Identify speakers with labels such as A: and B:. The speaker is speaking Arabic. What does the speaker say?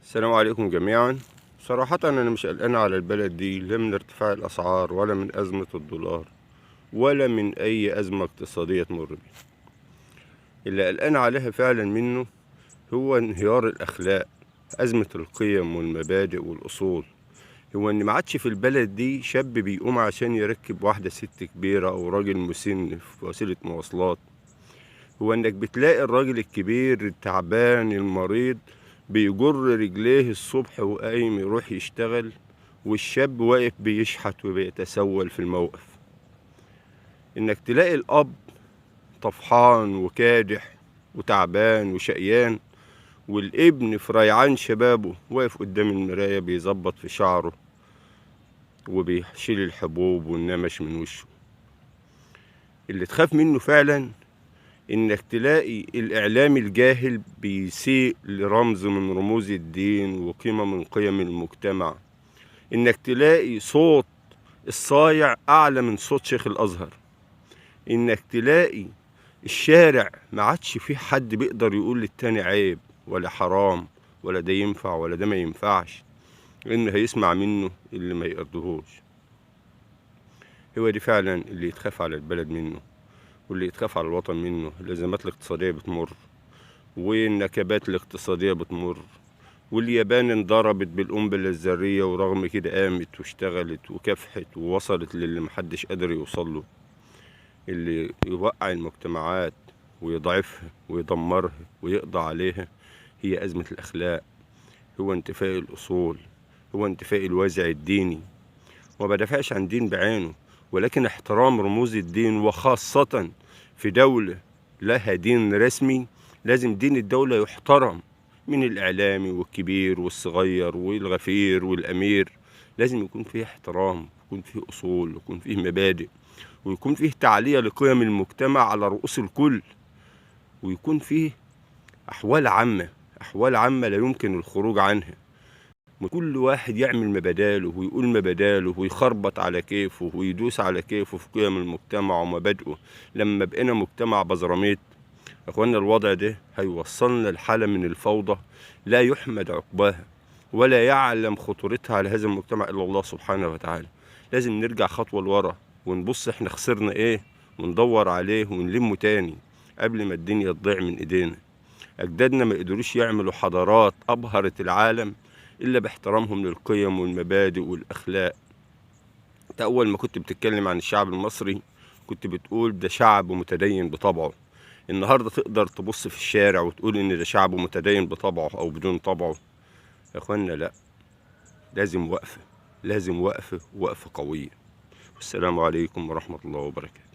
A: السلام عليكم جميعا. صراحة أنا مش قلقان على البلد دي، لا من ارتفاع الأسعار ولا من أزمة الدولار ولا من أي أزمة اقتصادية تمر بيها. اللي قلقان عليها فعلا منه هو انهيار الأخلاق، أزمة القيم والمبادئ والأصول. هو إن ما عادش في البلد دي شاب بيقوم عشان يركب واحدة ست كبيرة أو راجل مسن في وسيلة مواصلات. هو إنك بتلاقي الراجل الكبير التعبان المريض بيجر رجليه الصبح وقايم يروح يشتغل، والشاب واقف بيشحت وبيتسول في الموقف. انك تلاقي الاب طفحان وكادح وتعبان وشقيان، والابن في ريعان شبابه واقف قدام المراية بيظبط في شعره وبيشيل الحبوب والنمش من وشه. اللي تخاف منه فعلا انك تلاقي الاعلام الجاهل بيسيء لرمز من رموز الدين وقيمة من قيم المجتمع. انك تلاقي صوت الصايع اعلى من صوت شيخ الازهر. انك تلاقي الشارع ما عادش فيه حد بيقدر يقول للتاني عيب ولا حرام ولا ده ينفع ولا ده ما ينفعش، لان هيسمع منه اللي ما يقدرهوش. هو دي فعلا اللي يتخاف على البلد منه واللي يتخاف على الوطن منه. الازمات الاقتصادية بتمر والنكبات الاقتصادية بتمر، واليابان انضربت بالقنبلة الذرية ورغم كده قامت واشتغلت وكافحت ووصلت للي محدش قادر يوصله. اللي يوقع المجتمعات ويضعفها ويدمرها ويقضى عليها هي أزمة الأخلاق، هو انتفاء الأصول، هو انتفاء الوازع الديني. وما بدافعش عن دين بعينه، ولكن احترام رموز الدين، وخاصة في دولة لها دين رسمي لازم دين الدولة يحترم، من الإعلامي والكبير والصغير والغفير والأمير. لازم يكون فيه احترام، يكون فيه أصول، يكون فيه مبادئ، ويكون فيه تعلية لقيم المجتمع على رؤوس الكل، ويكون فيه أحوال عامة، أحوال عامة لا يمكن الخروج عنها. كل واحد يعمل مباداله ويقول مباداله ويخربط على كيفه ويدوس على كيفه في قيم المجتمع ومبادئه. لما بقينا مجتمع بزراميط اخوانا، الوضع ده هيوصلنا لحالة من الفوضى لا يحمد عقباها ولا يعلم خطورتها على هذا المجتمع الا الله سبحانه وتعالى. لازم نرجع خطوة لورا ونبص احنا خسرنا ايه وندور عليه ونلمه تاني قبل ما الدنيا تضيع من ايدينا. اجدادنا ما قدروش يعملوا حضارات ابهرت العالم الا باحترامهم للقيم والمبادئ والاخلاق. انت اول ما كنت بتتكلم عن الشعب المصري كنت بتقول ده شعب متدين بطبعه. النهارده تقدر تبص في الشارع وتقول ان ده شعب متدين بطبعه او بدون طبعه؟ يا اخوانا لا، لازم وقفه، لازم وقفه قويه. والسلام عليكم ورحمه الله وبركاته.